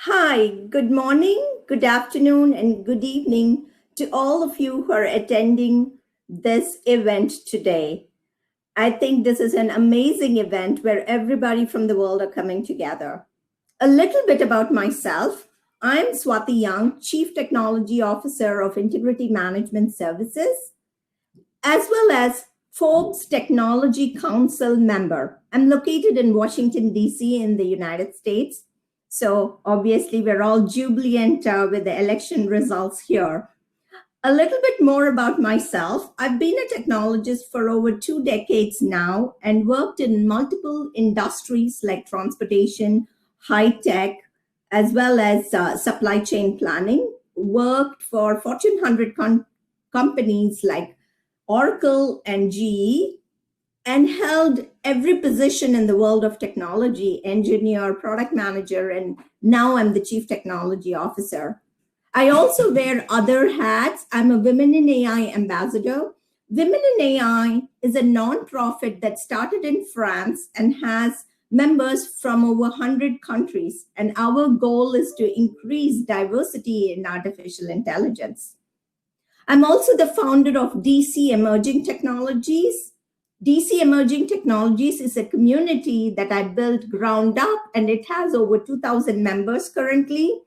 Hi, good morning, good afternoon, and good evening to all of you who are attending this event today. I think this is an amazing event where everybody from the world are coming together. A little bit about myself. I'm Swathi Young, Chief Technology Officer of Integrity Management Services, as well as Forbes Technology Council member. I'm located in Washington, D.C., in the United States. So obviously, we're all jubilant with the election results here. A little bit more about myself. I've been a technologist for over 2 decades now and worked in multiple industries like transportation, high tech, as well as supply chain planning. Worked for Fortune 100 companies like Oracle and GE, and held every position in the world of technology, engineer, product manager, and now I'm the chief technology officer. I also wear other hats. I'm a Women in AI ambassador. Women in AI is a nonprofit that started in France and has members from over 100 countries. And our goal is to increase diversity in artificial intelligence. I'm also the founder of DC Emerging Technologies. DC Emerging Technologies is a community that I built ground up, and it has over 2,000 members currently.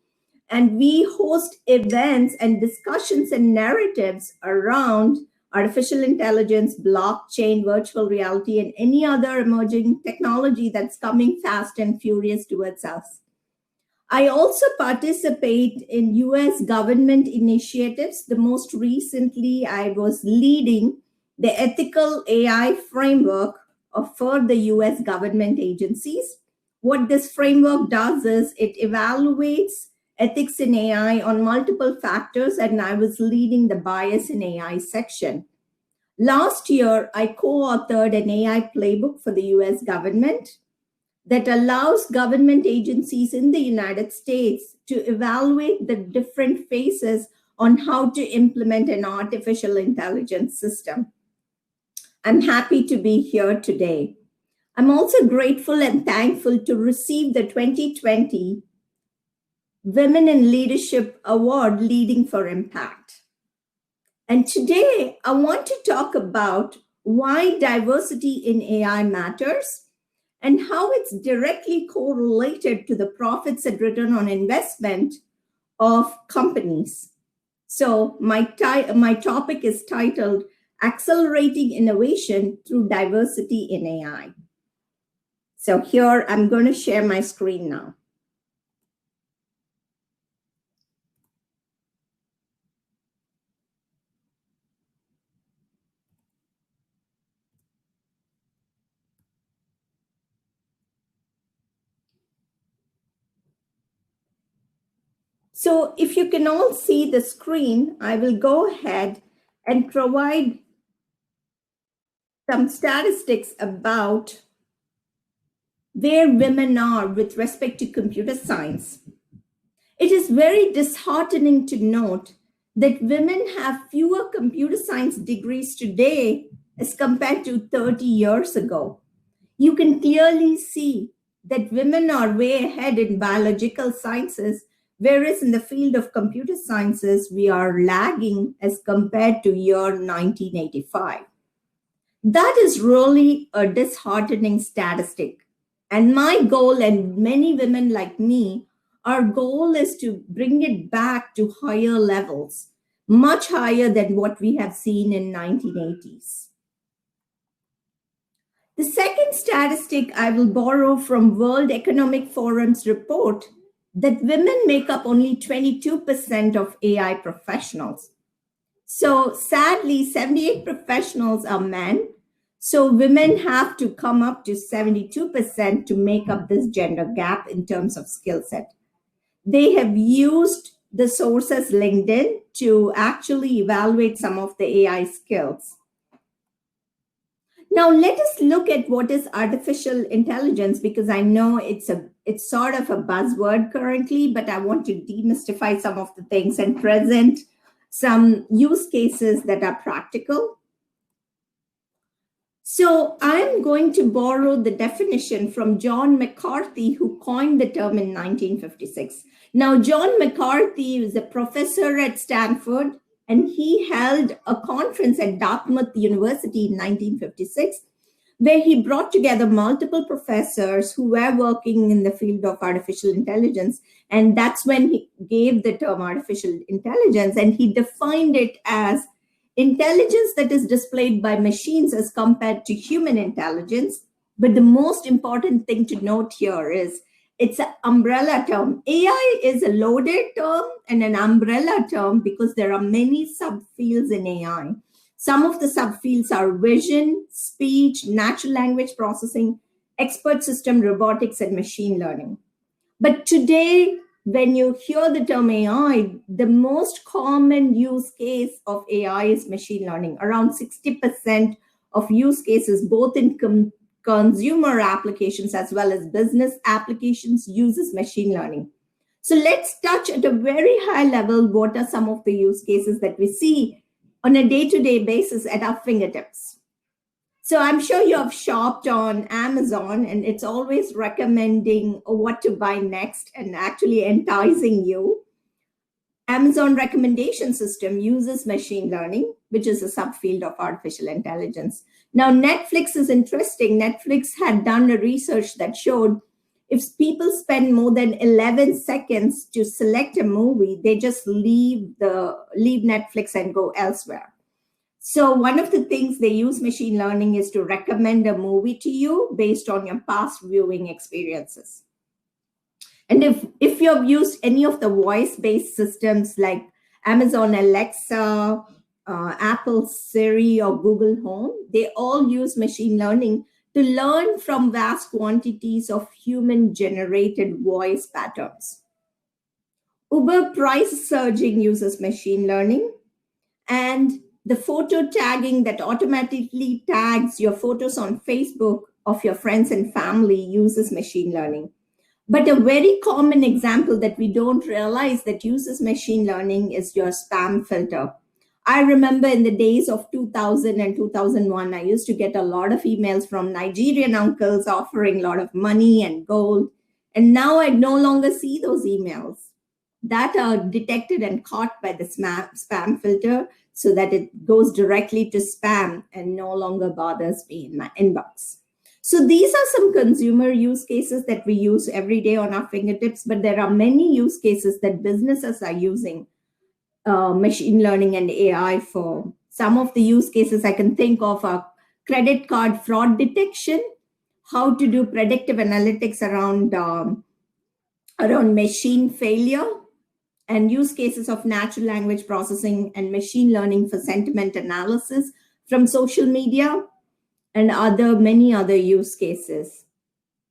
And we host events and discussions and narratives around artificial intelligence, blockchain, virtual reality, and any other emerging technology that's coming fast and furious towards us. I also participate in US government initiatives. The most recently, I was leading the ethical AI framework for the US government agencies. What this framework does is it evaluates ethics in AI on multiple factors, and I was leading the bias in AI section. Last year, I co-authored an AI playbook for the US government that allows government agencies in the United States to evaluate the different phases on how to implement an artificial intelligence system. I'm happy to be here today. I'm also grateful and thankful to receive the 2020 Women in Leadership Award Leading for Impact. And today I want to talk about why diversity in AI matters and how it's directly correlated to the profits and return on investment of companies. So my topic is titled Accelerating Innovation Through Diversity in AI. So here I'm going to share my screen now. So if you can all see the screen, I will go ahead and provide some statistics about where women are with respect to computer science. It is very disheartening to note that women have fewer computer science degrees today as compared to 30 years ago. You can clearly see that women are way ahead in biological sciences, whereas in the field of computer sciences, we are lagging as compared to year 1985. That is really a disheartening statistic. And my goal, and many women like me, our goal is to bring it back to higher levels, much higher than what we have seen in 1980s. The second statistic I will borrow from World Economic Forum's report that women make up only 22% of AI professionals. So sadly, 78 professionals are men. So women have to come up to 72% to make up this gender gap in terms of skill set. They have used the sources LinkedIn to actually evaluate some of the AI skills. Now let us look at what is artificial intelligence, because I know it's sort of a buzzword currently, but I want to demystify some of the things and present some use cases that are practical. So I'm going to borrow the definition from John McCarthy, who coined the term in 1956. Now, John McCarthy is a professor at Stanford, and he held a conference at Dartmouth University in 1956, where he brought together multiple professors who were working in the field of artificial intelligence. And that's when he gave the term artificial intelligence, and he defined it as intelligence that is displayed by machines as compared to human intelligence. But the most important thing to note here is it's an umbrella term. AI is a loaded term and an umbrella term because there are many subfields in AI. Some of the subfields are vision, speech, natural language processing, expert system robotics, and machine learning. But today, when you hear the term AI, the most common use case of AI is machine learning. Around 60% of use cases, both in consumer applications as well as business applications, uses machine learning. So let's touch at a very high level what are some of the use cases that we see on a day-to-day basis at our fingertips. So I'm sure you have shopped on Amazon, and it's always recommending what to buy next and actually enticing you. Amazon recommendation system uses machine learning, which is a subfield of artificial intelligence. Now, Netflix is interesting. Netflix had done a research that showed if people spend more than 11 seconds to select a movie, they just leave Netflix and go elsewhere. So one of the things they use machine learning is to recommend a movie to you based on your past viewing experiences. And if you've used any of the voice-based systems like Amazon Alexa, Apple Siri, or Google Home, they all use machine learning to learn from vast quantities of human-generated voice patterns. Uber price surging uses machine learning, and the photo tagging that automatically tags your photos on Facebook of your friends and family uses machine learning. But a very common example that we don't realize that uses machine learning is your spam filter. I remember in the days of 2000 and 2001, I used to get a lot of emails from Nigerian uncles offering a lot of money and gold. And now I no longer see those emails that are detected and caught by the spam filter so that it goes directly to spam and no longer bothers me in my inbox. So these are some consumer use cases that we use every day on our fingertips, but there are many use cases that businesses are using machine learning and AI for. Some of the use cases I can think of are credit card fraud detection, how to do predictive analytics around machine failure, and use cases of natural language processing and machine learning for sentiment analysis from social media, and many other use cases.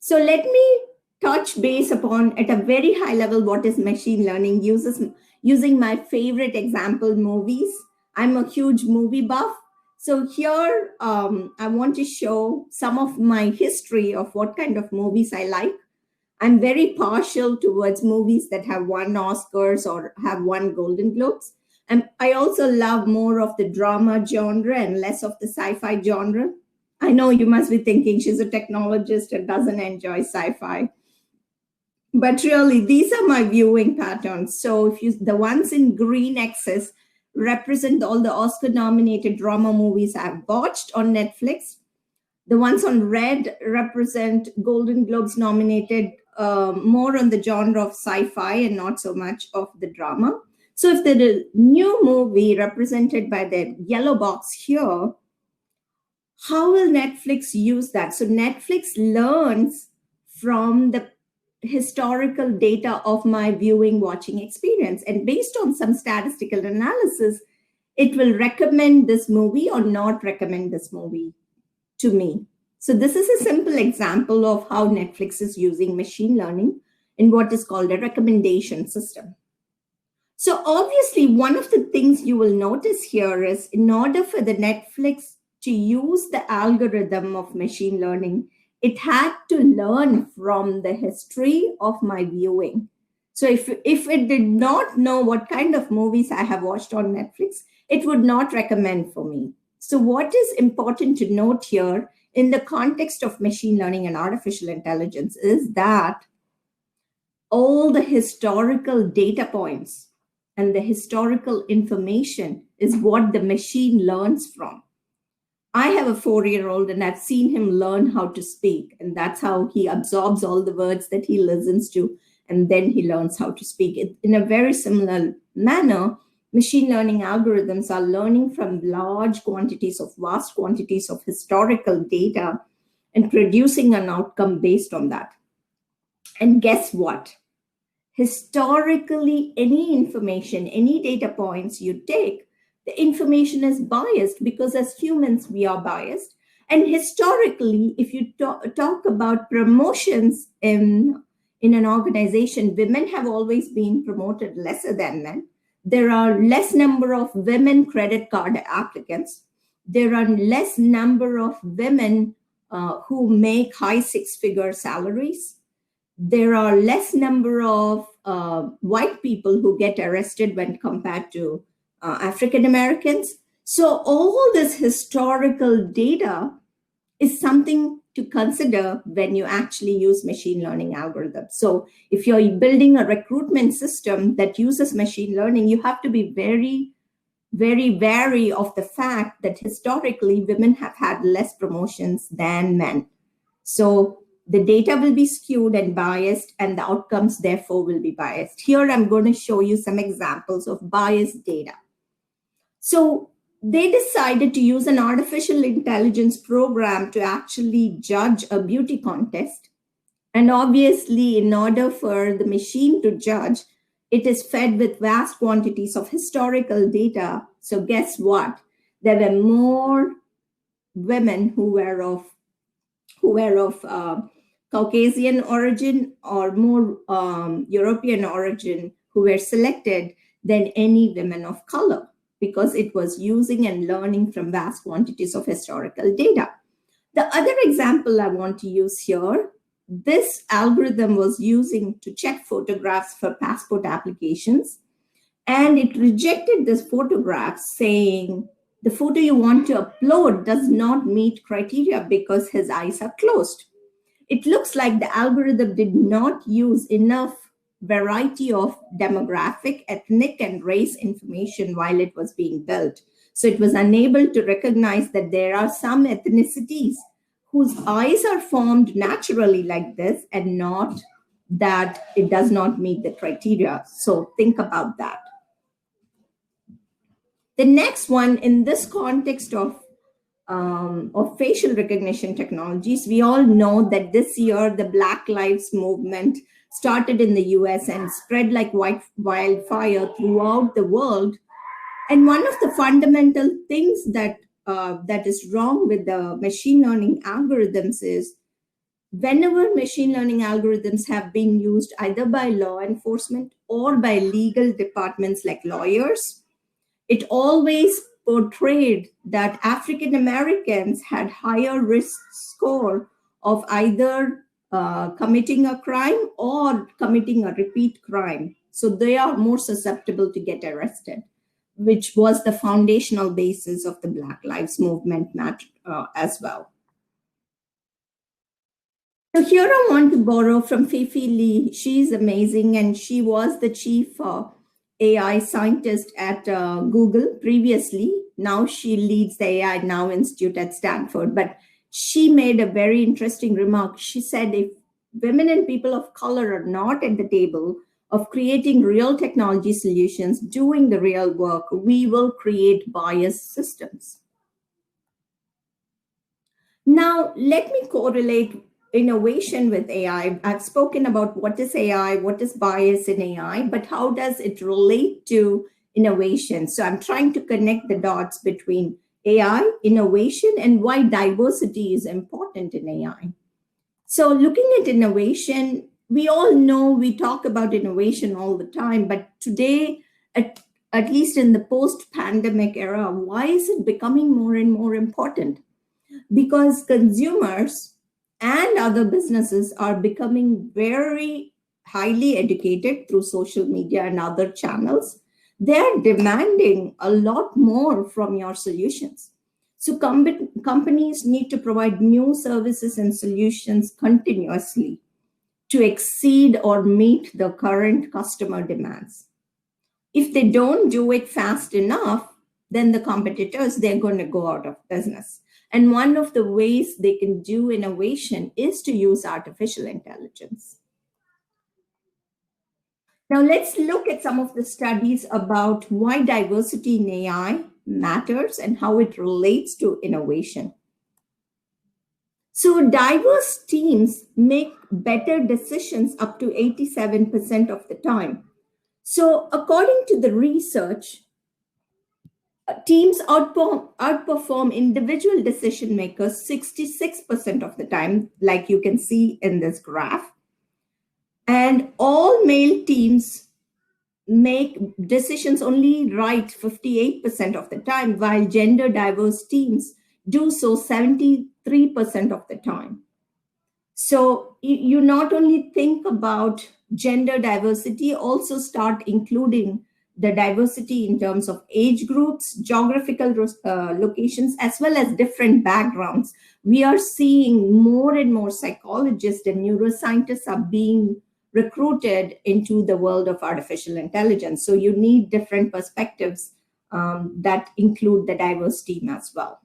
So let me touch base upon at a very high level what is machine learning using my favorite example, movies. I'm a huge movie buff. So here I want to show some of my history of what kind of movies I like. I'm very partial towards movies that have won Oscars or have won Golden Globes. And I also love more of the drama genre and less of the sci-fi genre. I know you must be thinking she's a technologist and doesn't enjoy sci-fi. But really, these are my viewing patterns. So the ones in green X's represent all the Oscar-nominated drama movies I've watched on Netflix. The ones on red represent Golden Globes nominated, more on the genre of sci-fi and not so much of the drama. So if the new movie represented by the yellow box here, how will Netflix use that? So Netflix learns from the historical data of my viewing watching experience. And based on some statistical analysis, it will recommend this movie or not recommend this movie to me. So this is a simple example of how Netflix is using machine learning in what is called a recommendation system. So obviously, one of the things you will notice here is in order for the Netflix to use the algorithm of machine learning, it had to learn from the history of my viewing. So if it did not know what kind of movies I have watched on Netflix, it would not recommend for me. So what is important to note here in the context of machine learning and artificial intelligence is that all the historical data points and the historical information is what the machine learns from. I have a 4-year-old and I've seen him learn how to speak, and that's how he absorbs all the words that he listens to, and then he learns how to speak. In a very similar manner, machine learning algorithms are learning from large quantities of vast quantities of historical data and producing an outcome based on that. And guess what? Historically, any information, any data points you take, the information is biased because as humans, we are biased. And historically, if you talk about promotions in an organization, women have always been promoted lesser than men. There are less number of women credit card applicants. There are less number of women who make high six-figure salaries. There are less number of white people who get arrested when compared to African Americans. So all this historical data is something to consider when you actually use machine learning algorithms. So if you're building a recruitment system that uses machine learning, you have to be very, very wary of the fact that historically women have had less promotions than men. So the data will be skewed and biased, and the outcomes therefore will be biased. Here I'm going to show you some examples of biased data. So they decided to use an artificial intelligence program to actually judge a beauty contest. And obviously, in order for the machine to judge, it is fed with vast quantities of historical data. So guess what? There were more women who were of Caucasian origin or more European origin who were selected than any women of color, because it was using and learning from vast quantities of historical data. The other example I want to use here, this algorithm was using to check photographs for passport applications, and it rejected this photograph saying, the photo you want to upload does not meet criteria because his eyes are closed. It looks like the algorithm did not use enough variety of demographic, ethnic, and race information while it was being built. So it was unable to recognize that there are some ethnicities whose eyes are formed naturally like this and not that it does not meet the criteria. So think about that. The next one, in this context of facial recognition technologies, we all know that this year the Black Lives Movement started in the US and spread like wildfire throughout the world. And one of the fundamental things that is wrong with the machine learning algorithms is whenever machine learning algorithms have been used either by law enforcement or by legal departments like lawyers, it always portrayed that African Americans had higher risk score of either committing a crime or committing a repeat crime. So they are more susceptible to get arrested, which was the foundational basis of the Black Lives Movement as well. So here I want to borrow from Fifi Lee. She's amazing, and she was the chief AI scientist at Google previously. Now she leads the AI Now Institute at Stanford. But she made a very interesting remark. She said, if women and people of color are not at the table of creating real technology solutions, doing the real work, we will create biased systems. Now, let me correlate innovation with AI. I've spoken about what is AI, what is bias in AI, but how does it relate to innovation? So I'm trying to connect the dots between AI, innovation, and why diversity is important in AI. So looking at innovation, we all know we talk about innovation all the time, but today, at least in the post-pandemic era, why is it becoming more and more important? Because consumers and other businesses are becoming very highly educated through social media and other channels. They're demanding a lot more from your solutions. So companies need to provide new services and solutions continuously to exceed or meet the current customer demands. If they don't do it fast enough, then the competitors, they're going to go out of business. And one of the ways they can do innovation is to use artificial intelligence. Now, let's look at some of the studies about why diversity in AI matters and how it relates to innovation. So, diverse teams make better decisions up to 87% of the time. So, according to the research, teams outperform individual decision makers 66% of the time, like you can see in this graph. And all male teams make decisions only right 58% of the time, while gender diverse teams do so 73% of the time. So you not only think about gender diversity, also start including the diversity in terms of age groups, geographical locations, as well as different backgrounds. We are seeing more and more psychologists and neuroscientists are being recruited into the world of artificial intelligence. So you need different perspectives that include the diverse team as well.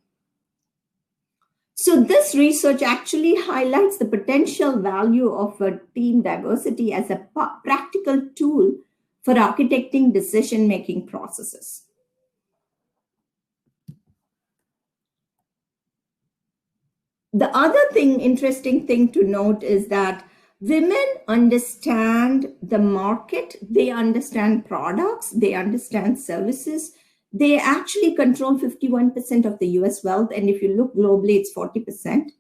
So this research actually highlights the potential value of a team diversity as a practical tool for architecting decision-making processes. The other interesting thing to note is that women understand the market, they understand products, they understand services. They actually control 51% of the US wealth. And if you look globally, it's 40%.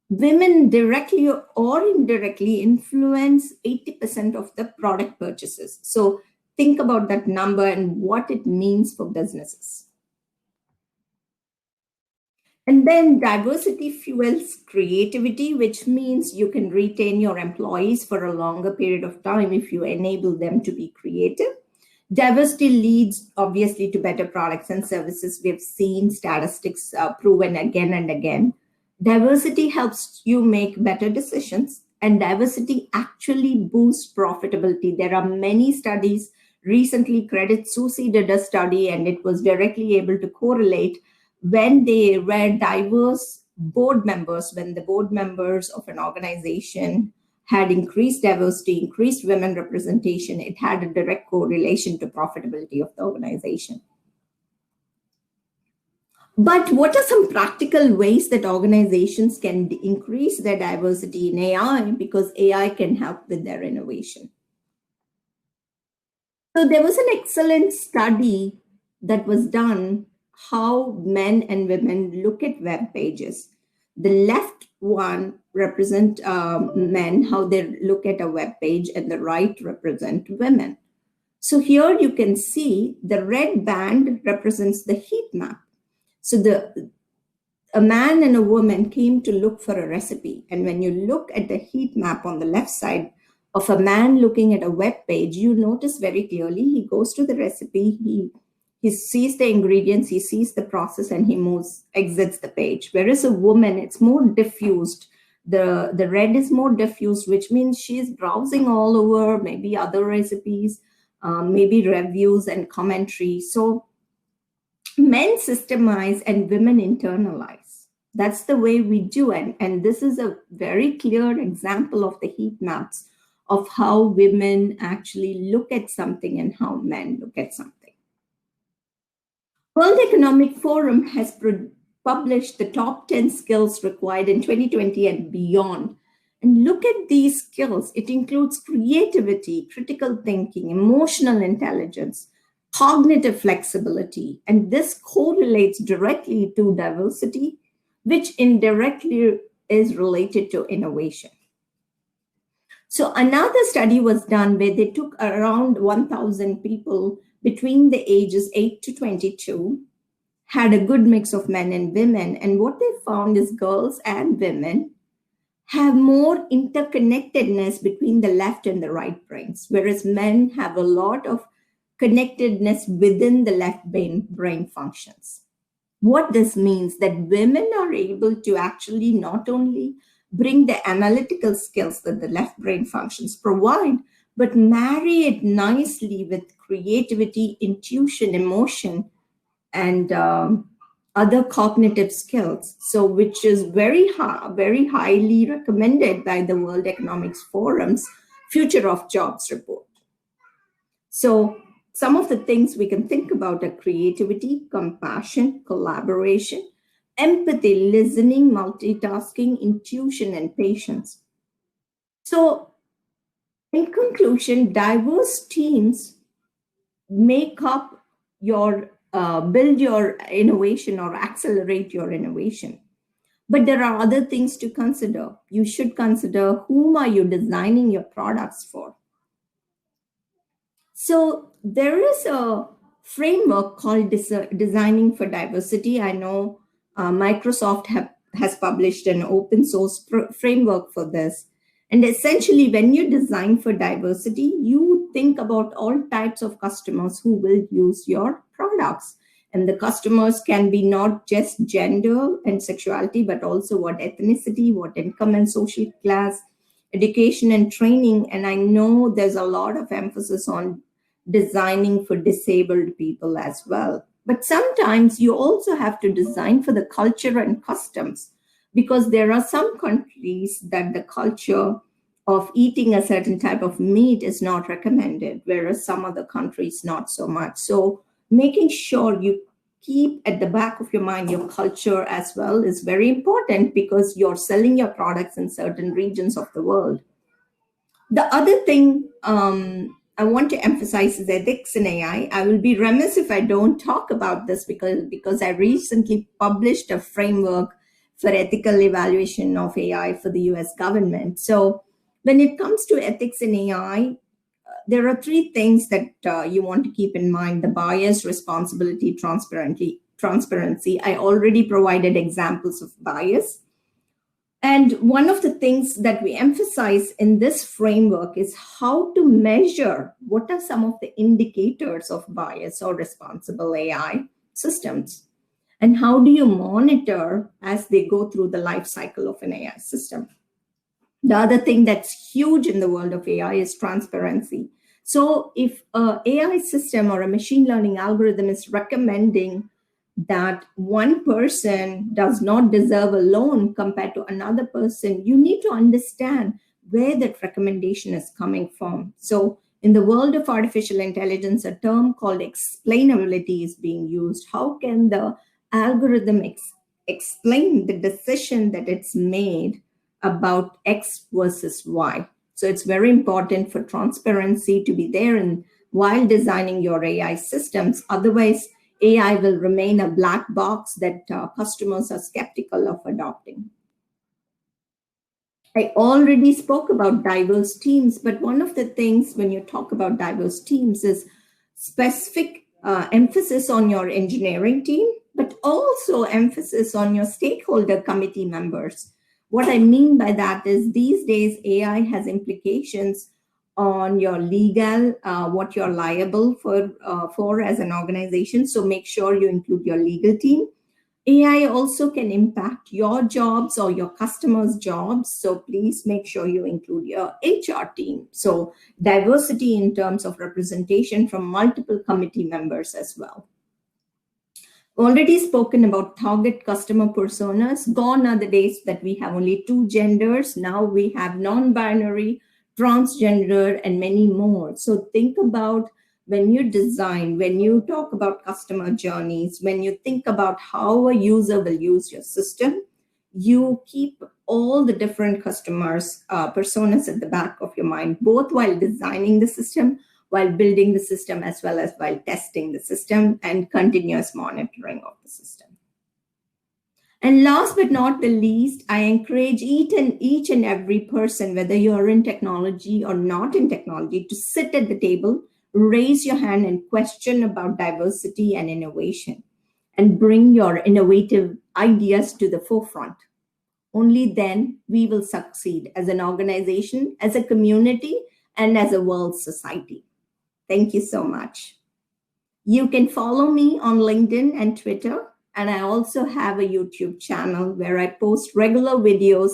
Women directly or indirectly influence 80% of the product purchases. So think about that number and what it means for businesses. And then diversity fuels creativity, which means you can retain your employees for a longer period of time if you enable them to be creative. Diversity leads obviously to better products and services. We've seen statistics proven again and again. Diversity helps you make better decisions, and diversity actually boosts profitability. There are many studies. Recently, Credit Suisse did a study, and it was directly able to correlate when they were diverse board members, when the board members of an organization had increased diversity, increased women representation, it had a direct correlation to profitability of the organization. But what are some practical ways that organizations can increase their diversity in AI, because AI can help with their innovation? So there was an excellent study that was done how men and women look at web pages. The left one represent men, how they look at a web page, and the right represent women. So here you can see the red band represents the heat map. So a man and a woman came to look for a recipe. And when you look at the heat map on the left side of a man looking at a web page, you notice very clearly he goes to the recipe, he sees the ingredients, he sees the process, and he exits the page. Whereas a woman, it's more diffused. The red is more diffused, which means she's browsing all over, maybe other recipes, maybe reviews and commentary. So men systemize and women internalize. That's the way we do it. And this is a very clear example of the heat maps of how women actually look at something and how men look at something. World Economic Forum has published the top 10 skills required in 2020 and beyond. And look at these skills. It includes creativity, critical thinking, emotional intelligence, cognitive flexibility. And this correlates directly to diversity, which indirectly is related to innovation. So another study was done where they took around 1,000 people between the ages 8 to 22, had a good mix of men and women. And what they found is girls and women have more interconnectedness between the left and the right brains, whereas men have a lot of connectedness within the left brain functions. What this means that women are able to actually not only bring the analytical skills that the left brain functions provide, but marry it nicely with creativity, intuition, emotion, and other cognitive skills. So, which is very highly recommended by the World Economics Forum's Future of Jobs report. So, some of the things we can think about are creativity, compassion, collaboration, empathy, listening, multitasking, intuition, and patience. So, in conclusion, diverse teams make up your build your innovation or accelerate your innovation. But there are other things to consider. You should consider whom are you designing your products for. So there is a framework called Designing for Diversity. I know Microsoft has published an open source framework for this. And essentially, when you design for diversity, you think about all types of customers who will use your products. And the customers can be not just gender and sexuality, but also what ethnicity, what income and social class, education and training. And I know there's a lot of emphasis on designing for disabled people as well. But sometimes you also have to design for the culture and customs, because there are some countries that the culture of eating a certain type of meat is not recommended, whereas some other countries not so much. So making sure you keep at the back of your mind your culture as well is very important, because you're selling your products in certain regions of the world. The other thing I want to emphasize is ethics in AI. I will be remiss if I don't talk about this, because I recently published a framework for ethical evaluation of AI for the US government. So when it comes to ethics in AI, there are three things that you want to keep in mind: the bias, responsibility, transparency. I already provided examples of bias. And one of the things that we emphasize in this framework is how to measure what are some of the indicators of bias or responsible AI systems. And how do you monitor as they go through the life cycle of an AI system? The other thing that's huge in the world of AI is transparency. So if an AI system or a machine learning algorithm is recommending that one person does not deserve a loan compared to another person, you need to understand where that recommendation is coming from. So in the world of artificial intelligence, a term called explainability is being used. How can the algorithm explain the decision that it's made about X versus Y? So it's very important for transparency to be there and while designing your AI systems. Otherwise, AI will remain a black box that customers are skeptical of adopting. I already spoke about diverse teams, but one of the things when you talk about diverse teams is specific emphasis on your engineering team, but also emphasis on your stakeholder committee members. What I mean by that is these days AI has implications on your legal, what you're liable for as an organization. So make sure you include your legal team. AI also can impact your jobs or your customers' jobs. So please make sure you include your HR team. So diversity in terms of representation from multiple committee members as well. Already spoken about target customer personas. Gone are the days that we have only two genders. Now we have non-binary, transgender, and many more. So think about when you design, when you talk about customer journeys, when you think about how a user will use your system, you keep all the different customers' personas at the back of your mind, both while designing the system, while building the system, as well as while testing the system and continuous monitoring of the system. And last but not the least, I encourage each and every person, whether you're in technology or not in technology, to sit at the table, raise your hand and question about diversity and innovation, and bring your innovative ideas to the forefront. Only then we will succeed as an organization, as a community, and as a world society. Thank you so much. You can follow me on LinkedIn and Twitter And I also have a YouTube channel where I post regular videos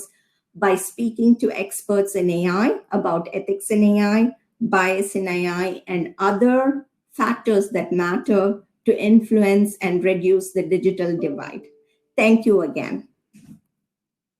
by speaking to experts in AI about ethics in AI, bias in AI, and other factors that matter to influence and reduce the digital divide. Thank you again.